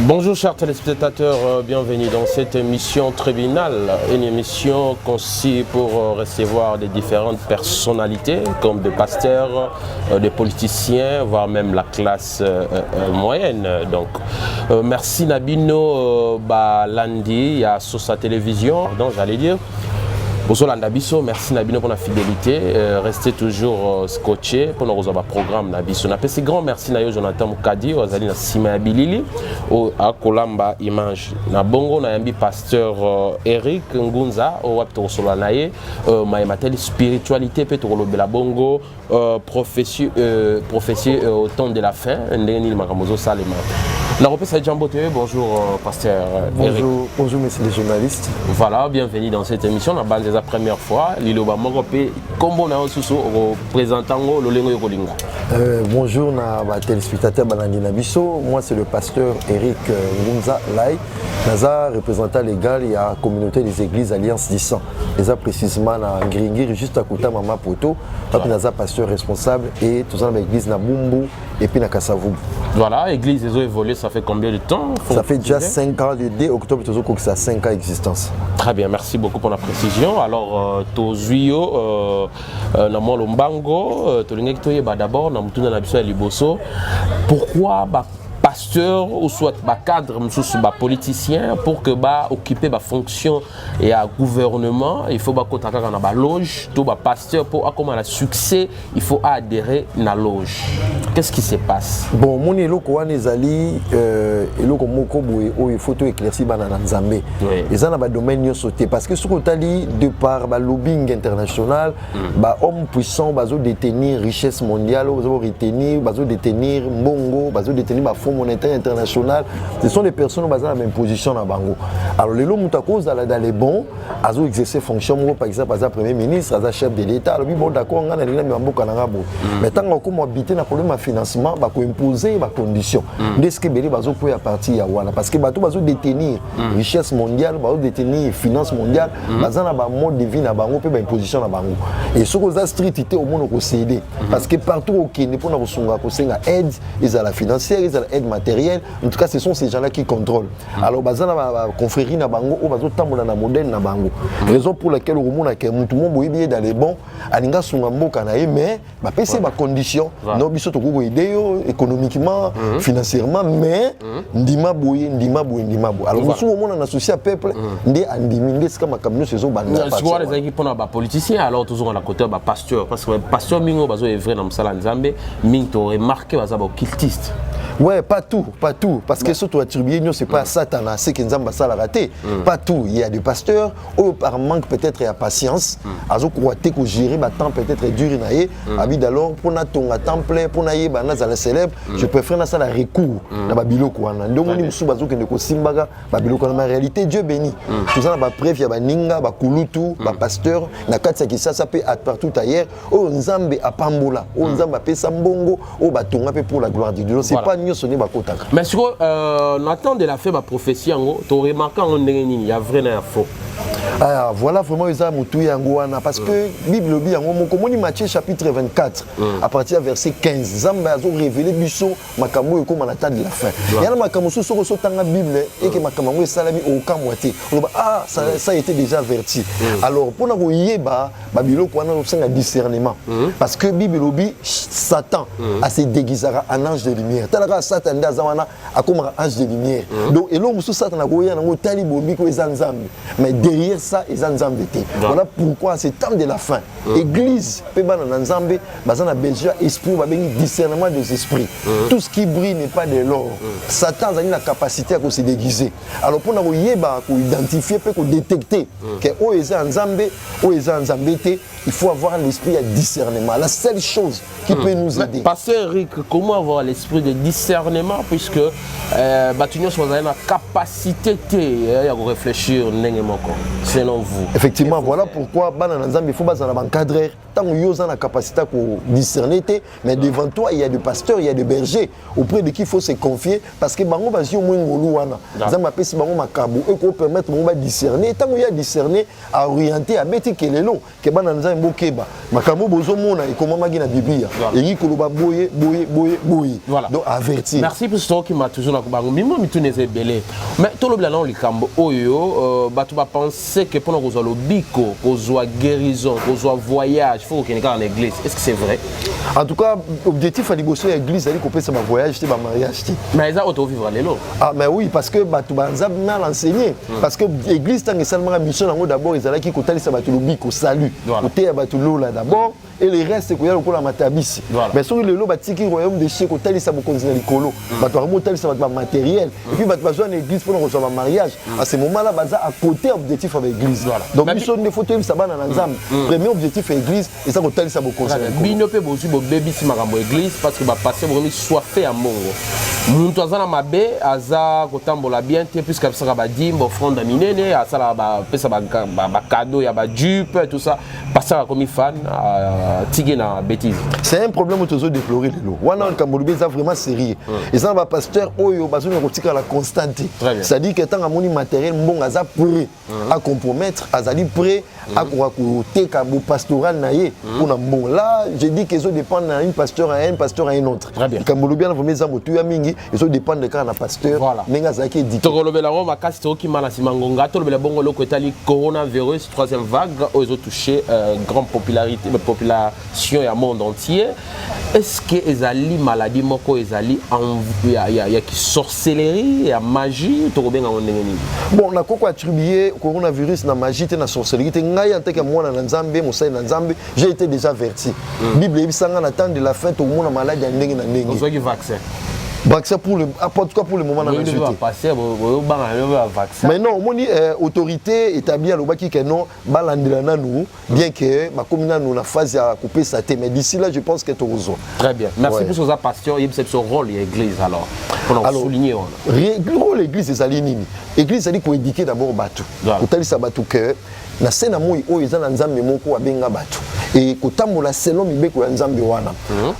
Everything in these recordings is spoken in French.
Bonjour chers téléspectateurs, bienvenue dans cette émission tribunale, une émission conçue pour recevoir des différentes personnalités comme des pasteurs, des politiciens, voire même la classe moyenne. Donc, merci Nabino Balandi à Sosa Télévision, donc j'allais dire. Bonjour Landabiso, merci Nabino pour la fidélité. Restez toujours scotché pour nos programmes Nabiso. Un grand merci Nayo Jonathan Mukadi, Ozali na Sima Bilili, au Kolamba Image. Na bongo na yambi pasteur Eric Ngunza, au Wapto Solanaye, Maïmatel spiritualité Petro Bela Bongo, prophétie au temps de la fin, Ndeni Makamozo Salema. La reprise à Djambote, bonjour pasteur Eric. Bonjour messieurs les journalistes. Voilà, bienvenue dans cette émission. La base la première fois, Liloba Morope, comme on a aussi représentant Lolengo Yokolinga. Bonjour na téléspectateurs Balandi Nabiso. Moi c'est le pasteur Eric Ngunza Lai. Naza représentant légal et la communauté des églises Alliance 10 ans. Naza précisément na Ngringiri juste à côté de Mama Poto. Naza pasteur responsable et tout ça dans l'église na Bumbu et puis na Kassavou. Voilà, l'église a évolué, ça fait combien de temps? Ça fait déjà 5 ans, le 2 octobre, ça a 5 ans d'existence. Très bien, merci beaucoup pour la précision. Alors, Tozuyo, Namo Lombango, d'abord, Namutuna Nabiso Liboso. Pourquoi pasteur ou soit cadre, politicien, pour que occuper la fonction et à gouvernement, il faut contacter la loge, tout pasteur pour comment le succès, il faut adhérer à la loge. Qu'est-ce qui se passe? Bon, mon éloko nezali éloko moko boye il faut tout éclaircir dans Nzambe. Et ça na domaine yo sauté parce que ce qu'on t'a dit de par le lobbying international, hommes puissants bazo détenir richesse mondiale, bazo retenir, bazo détenir mbongo, bazo détenir Fonds monétaire international, ce sont des personnes basées dans la même position dans Bango. Alors les lots cause dans les bons, azo exercer fonction par exemple as premier ministre, as chef de l'État, alors bon d'accord on a les mambo kananga bo. Mais tant qu'on comme habiter na problème de financement, ba ko imposer ba condition. Est-ce que belé bazo pour partir ya wana parce que bato bazo détenir richesse mondiale, bazo détenir finance mondiale, bazana na ba mode de vie na Bango pe ba imposition na Bango. Et ce que za streetité au monde ko céder parce que partout au Kenya pour na kosunga ko senga aide, ils à la financière, ils à la aide matérielle, en tout cas ce sont ces gens-là qui contrôlent. Alors bazana ba confrérie na Bango, o bazo tambola na modèle na Bango. Raison pour laquelle au monde que tout le monde boye dans les bons, alinga sunga mboka na mais ba pese ba condition, no biso to ko aider économiquement, financièrement, mais ndima boye. Alors nous sommes au monde en associé à peuple, ndé andimi ndé ska makamno saison banda. Je vois les équipes na ba politiciens alors toujours on a côté ba pasteur parce que pasteur mingo bazo est vrai dans msala nzambe, ming to remarqué baza ba occultiste. Ouais, pas tout, parce que surtout attribué, c'est pas Satan, c'est que nous avons ça la raté. Pas tout, il y a des pasteurs, ou par manque peut-être à patience, à ce qu'on a gérer, temps peut-être dur, alors pour na ton temps plein, pour na y la célèbre, je préfère na ça la recours, na babilo quoi. Donc on dit sous bazo que ne simbaga, babilo quoi. Mais en réalité, Dieu bénit. Tout ça, na preuve, il y a ba ninga, ba kulutu, ba pasteur, na katsa qui ça peut être partout ailleurs. Oh nzambe a pambola, oh nzambe a pesa mbongo, oh ba tonga pour la gloire de Dieu. C'est pas mais si on attend de la faire ma prophétie, tu remarques qu'il y a vrai et faux. Alors, voilà vraiment parce que la Bible dit en Matthieu chapitre 24 à partir du verset 15 Zamba a révélé biso makambo comme la table de la fin. Il y a makambo sur la Bible et que makambo salami au kamoité. Ah ça a été déjà averti. Alors pour nous yeba babilo ko na un discernement parce que Bible dit Satan a se déguisé en ange de lumière. Talaka Satan ndazawana a comme ange de lumière. Donc et l'homme sous Satan a goya na tali bobi ko ezanzambe. Mais derrière ça, ils ont embêté. Voilà pourquoi c'est temps de la fin. Église, dans a besoin esprit, discernement des esprits. Tout ce qui brille n'est pas de l'or. Satan a la capacité à se déguiser. Alors pour nous identifier, pour détecter que il faut avoir l'esprit à discernement. La seule chose qui peut nous aider. Pasteur Eric, comment avoir l'esprit de discernement puisque Batunion soit la capacité de réfléchir n'importe selon vous? Effectivement, voilà pourquoi il faut encadrer. Tant que vous avez la capacité de discerner, mais devant toi, il y a des pasteurs, il y a des bergers auprès de qui il faut se confier parce que bango basi au moins ngoluana. Zamba pesi bango makabu et ko permettre bango discerner. Tant que vous discerner, à orienter, à mettre kelelo, que bana nzambe bokeba. Makamu bozo mona et comment magi na Biblia. Et qui koloba boye. Donc avertir. Merci pour ce qui m'a toujours na bango. Mimo mituneze belé. Mais tout le blanc likambo oyo batu ba penser que pendant que le bico, que guérison, que voyage, il faut qu'il y ait en église. Est-ce que c'est vrai? En tout cas, l'objectif à l'église, c'est qu'on peut se voyage, c'est un mariage. Mais ça, on doit vivre à l'élo. Ah, mais oui, parce que tu vas mal enseigner. Parce que l'église, tant que seulement la mission, d'abord, ils allaient qui côté ça va tout le bico, salut. Côté à l'eau là d'abord. Et les restes, c'est qu'il y a le coup la matabisi. Mais sur le lot, il royaume de chez côté, ça va continuer les colos. Tu vas remonter, ça va être matériel. Et puis, tu vas besoin d'une église pour recevoir un mariage. À ce moment-là, à côté objectif avec l'église. Donc, mission de photos, ça va dans l'ensemble. Premier objectif est l'église, et ça va continuer ça va continuer. Binope bozu bo baby si makambo église parce que ba passer vraiment soit fait à mongo. Muntu azana mabe aza kotambola bien te puisque ça ba dimba offrande minene asala ba pesa ba cadeau ya ba jupe tout ça passer comme fan tigé na bêtise. C'est un problème que tu déplorer les lots. Wana kambolubé ça vraiment sérieux. Et ça va pasteur oyo bazo na kotika la constante. C'est-à-dire que tant amoni matériel mbonga aza prêt à compromettre, azali prêt à côté kabo pastoral naie pour na bon là je dis que ça dépend d'un pasteur à un autre. Kambolubé na vomeza motu ya mingi ils dépend de quand la pasteur nenga zaki dit. Tokolobela ngo makasi to ki mala simangonga tolobela bongo loko etali coronavirus troisième vague aux autres touché grande popularité population ya monde entier. Est-ce que ezali maladie moko ezali ya ki sorcellerie ya magie to kobenga ndenge nini? Bon na koko attribuer coronavirus na magie te na sorcellerie te ngai en tant que mwana na nzambe mosai na nzambe j'ai été déjà averti. Bible ebisanga na temps de la fin to mona maladie ya ndenge na ndenge. Ozoki vaccin. Vaccin pour le, en tout cas pour le moment, mais non, mon autorité établie à l'Obaki que non, balandela nous, bien que ma commune nous la phase à couper sa tête, mais d'ici là, je pense que tu as. Très bien. Merci pour ce pasteur. Il y a son rôle l'église alors. Pour souligner. Le rôle l'église c'est Salinini. L'église c'est qu'on éduquer d'abord Batu. Pour ça Batu que na sena moi o ezana nzambe moko abenga Batu. Et kotambola selon mibeko ya nzambe wana.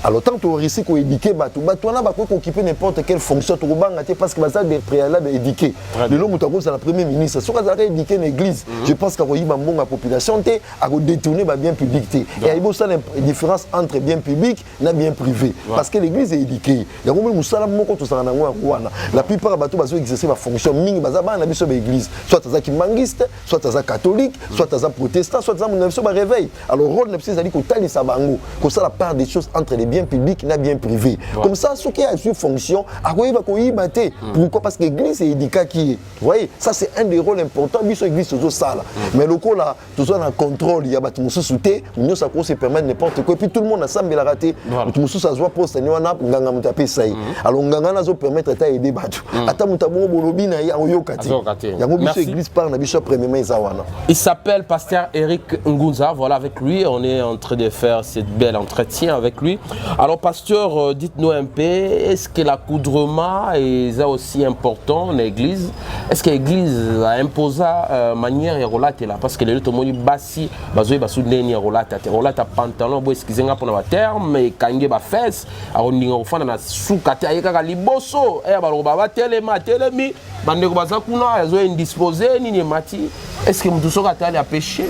Alors tant que réussi ko éduquer Batu wana ba ko occuper n'importe quelle fonction to banga te parce que ça des préalables éduquer. Le long mutako c'est la premier ministre. Soka za éduquer l'église. Je pense qu'à koyiba mbonga population te a ko détourner ba bien public te. Et il y a une différence entre bien public et bien privé parce que l'église est éduquée. Ya ko musala moko to sana wana. La plupart Batu bazo exercer ba fonction mingi baza ba na biso ba église. Soit za kimangiste, soit za catholique, soit za protestant, soit za mon ba réveil. Alors rôle c'est-à-dire que tali sabango, que ça la part des choses entre les biens publics et les biens privés. Comme ça, ce qui a une fonction, à quoi il va y battre. Pourquoi? Parce que l'église est éduquée qui est. Vous voyez, ça c'est un des rôles importants. Bien sûr, l'église c'est ça là. Mais le coup là, tout ça dans contrôle, il y a battu mon sous-souté, nous ça peut se permettre n'importe quoi. Et puis tout le monde a semblé la rater. Tout le monde ça se voit pour se tenir en app, nganga mutape ça. Alors nganga na zo permettre ta aider battu. Ata mutabongo bolobi na ya oyokati. Ya ngobiso église par na biso premièrement izawana. Il s'appelle pasteur Eric Ngunza. Voilà, avec lui on est en train de faire cette belle entretien avec lui. Alors pasteur, dites-nous un peu, est-ce que l'accoudrement est aussi important dans l'église? Est-ce que l'église a imposé manière de relater là? Parce que les autres moni bassi, bazoé basu neni relate pantalon, bo excusez-moi pour la terme, mais kange ba fesse, alors ni on fait na soukate ayeka liboso, e ba roba telemi, bande ko bazakuna, ezo indisposé ni mati. Est-ce que mutu soka tali a péché?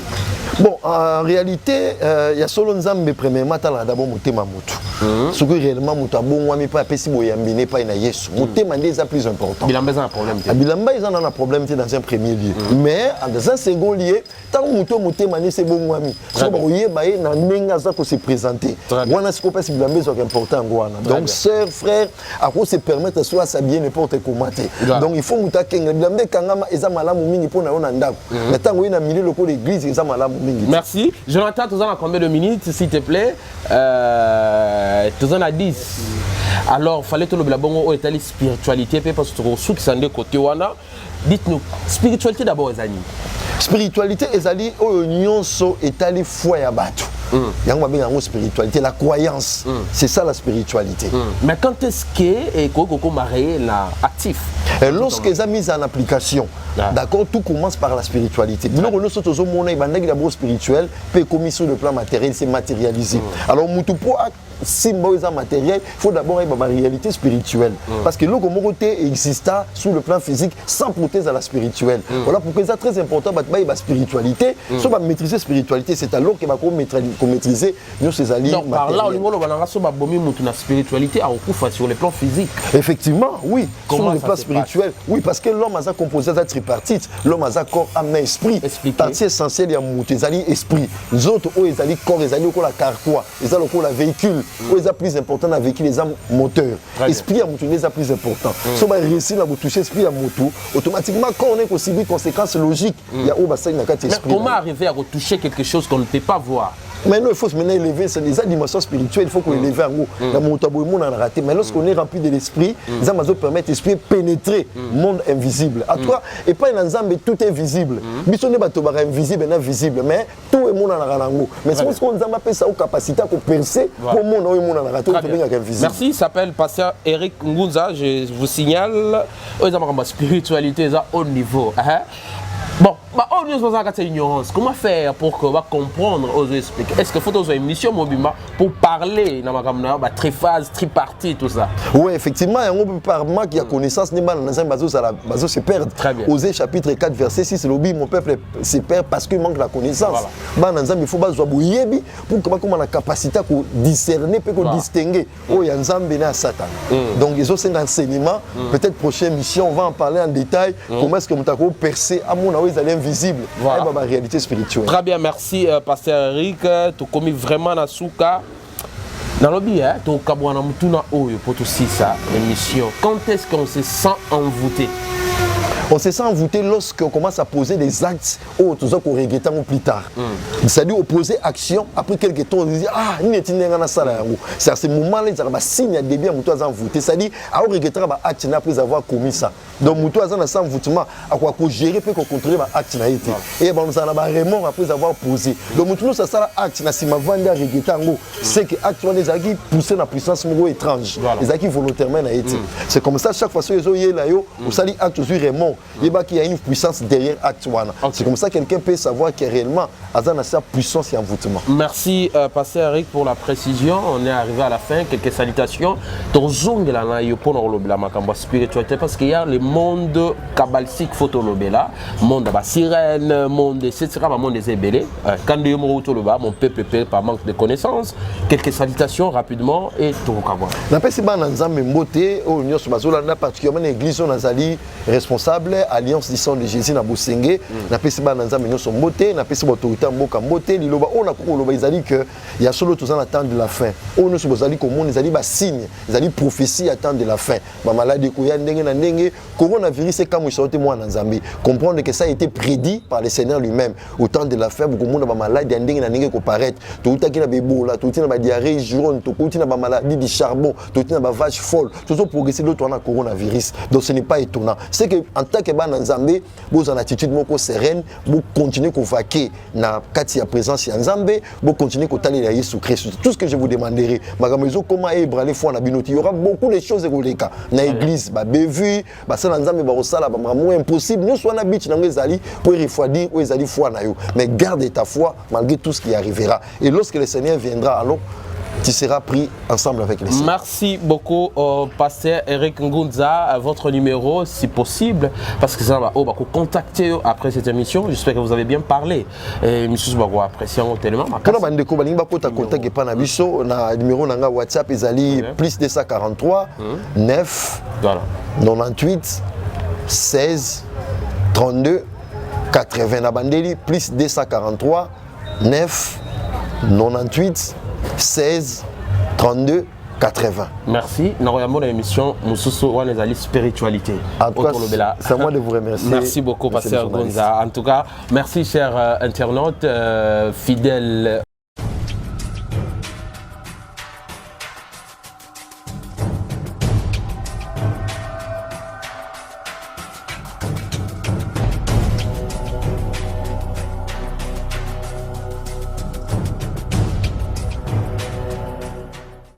Bon, en réalité, il y a solo nzambe premièrement d'abord motema mutu. Ce que réellement mutu bon wami pas pesi boyambine pas na Yesu. Motema ndeza plus important. Bilamba a un problème. Bilamba ils en ont un problème dans un premier lieu. Mais dans un second lieu, tant mutu motema ni c'est bon wami. So ba yeba na nenga za ko se présenter. Wana ce ko pesi bilamba c'est important ngwana. Donc sœurs, frères, à quoi se permettre soit ça bien n'importe comment. Donc il faut mutu kenga bilamba kangama eza malamu mingi pona ona ndako. Mais tant oui na milieu loko l'église eza malamu. Merci. Jonathan, tu en as combien de minutes, s'il te plaît? Tu en as 10. Alors, il fallait que le bon au état spiritualité, parce que ceux qui sont de côté, dites-nous, spiritualité d'abord, Ezali. Spiritualité, Ezali, au union so état foi à battu. Il y a une spiritualité, la croyance. C'est ça la spiritualité. Mais quand est-ce que Koko marié là actif? Lorsque les mis en application, d'accord, tout commence par la spiritualité. Nous, nous sommes tous au monde, d'abord spirituel, puis commis sur le plan matériel, c'est matérialisé. Alors, pour symboliser matériel, il faut d'abord avoir une réalité spirituelle. Parce que le communauté existe sur le plan physique sans prothèse à la spirituelle. Voilà pourquoi c'est très important de la spiritualité. Si on va maîtriser la spiritualité, c'est alors qu'on va maîtriser ces alliés. Donc par là, on va la spiritualité sur le plan physique. Effectivement, oui. Comment sur le plan spirituel, oui, parce que l'homme a composé de tripartite. L'homme a corps, âme et esprit. Partie essentielle, il y a les alliés esprit. Les autres, les alliés corps, les alliés la carquois, les alliés la véhicule. Les plus important dans véhicule, les âmes moteurs. Esprit à moto, les plus important. Si on va réussir à toucher l'esprit à moto, automatiquement, quand on est aussi des conséquences logiques, il y a Mais comment arriver à retoucher quelque chose qu'on ne peut pas voir? Maintenant, il faut se mener élever, c'est des dimensions spirituelles, il faut qu'on élève en haut. Dans mon tabou, on a raté. Mais lorsqu'on est rempli de l'esprit, les Amazons permettent l'esprit de pénétrer le monde invisible. À toi, et pas dans Zambé, tout est visible. Bisson n'est pas tout invisible, mais invisible. Mais tout le monde en a raté. Mais c'est parce qu'on a fait ça aux capacités pour percer, pour le monde en a raté, Merci, il s'appelle Pasteur Eric Ngunza. Je vous signale, la spiritualité est à haut niveau. Bon, ignorance. Comment faire pour qu'on va comprendre, aux expliquer? Est-ce qu'il faut une émission pour parler de triphase, tripartite, tout ça? Oui, effectivement, il y a un par manque de connaissance, se perdre. Très bien. Osée chapitre 4, verset 6, mon peuple se perd parce qu'il manque de la connaissance. Voilà. Il faut pour qu'on ait la capacité de discerner, de distinguer. Oh, il y a un Zambé à Satan. Donc, ils ont un enseignement. Peut-être prochaine mission, on va en parler en détail. Comment est-ce que nous avons percé à mon avis, elle est invisible. Voilà. Ma réalité spirituelle. Très bien, merci Pasteur Eric. Tu as commis vraiment dans Souka. Dans le bien, tu as commis pour tout ça, émission. Quand est-ce qu'on se sent envoûté? On se sent envoûté lorsqu'on commence à poser des actes autres qu'on regrette plus tard. C'est-à-dire opposer action, après quelques temps, on dit ah, c'est à ce moment-là, il y a un signe de début à nous envoûté. C'est-à-dire, on regrette l'acte après avoir commis ça. Donc, nous avons un envoûtement à quoi gérer pour contrôler l'acte. Et nous avons un remords après avoir posé. Donc, nous avons un acte, si ma vente à regretter, c'est que l'acte est poussé dans la puissance étrange. Les actes volontairement. C'est comme ça, chaque fois que vous avez là, vous avez acte remords. Il y a une puissance derrière l'acte. C'est comme ça que quelqu'un peut savoir que réellement, il y a sa puissance et envoûtement. Merci, Pasteur Eric, pour la précision. On est arrivé à la fin. Quelques salutations. Spiritualité, parce qu'il y a le monde kabbalistique photolobela, monde de la sirène, monde etc., monde des ébélés. Quand mon peuple paie par manque de connaissances. Quelques salutations rapidement et tout le monde. N'appelle pas Nanzambe Mbote, au Union Sobazola, particulièrement l'église Nazali responsable, Alliance du sang de Jésus na Bosenge. N'appelle pas Nanzambe Union Mbote, n'appelle pas l'autorité Mboka Mbote, l'Iloba, on a compris l'Izali que il y a solo tous en attente de la fin. On nous Sobazali comme on les ali signe, les ali prophétie attente de la fin. Ma maladie coronavirus, c'est comme je moi dans Zambie. Comprendre que ça a été prédit par le Seigneur lui-même. Au temps de la fin, beaucoup de monde a maladie, il y a des qui paraît. Tout le temps qui a des bolas, tout le temps qui a des diarrhées jaune, tout le temps qui a des maladies du charbon, tout le temps qui a des vaches folles. Tout ça progresser l'autre on a coronavirus. Donc ce n'est pas étonnant. C'est qu'en tant que dans Zambie, vous avez une attitude sereine, vous continuez à vaquer dans la présence en Zambie, vous continuez à aller à Jésus-Christ. Tout ce que je vous demanderai, comment il y aura beaucoup de choses dans l'église. Bévu, ça n'a pas impossible. Nous sommes habitués dans les alliés pour refroidir ou les alliés foi. Mais garde ta foi malgré tout ce qui arrivera. Et lorsque le Seigneur viendra, alors tu seras pris ensemble avec les Seigneurs. Merci beaucoup, Pasteur Eric Ngunza. Votre numéro, si possible, parce que ça va contacter après cette émission. J'espère que vous avez bien parlé. Et monsieur Soubago, apprécié tellement. Quand on va contacter pas Nabiso, na numéro nanga WhatsApp ezali plus 243 9 98 16 32 80 na bandeli plus 243 9 98 16 32 80. Merci. Nous avons l'émission Moussousou Wanezali Spiritualité. C'est à moi de vous remercier. Merci beaucoup, Pasteur Ngunza. En tout cas, merci, chers internautes, fidèles.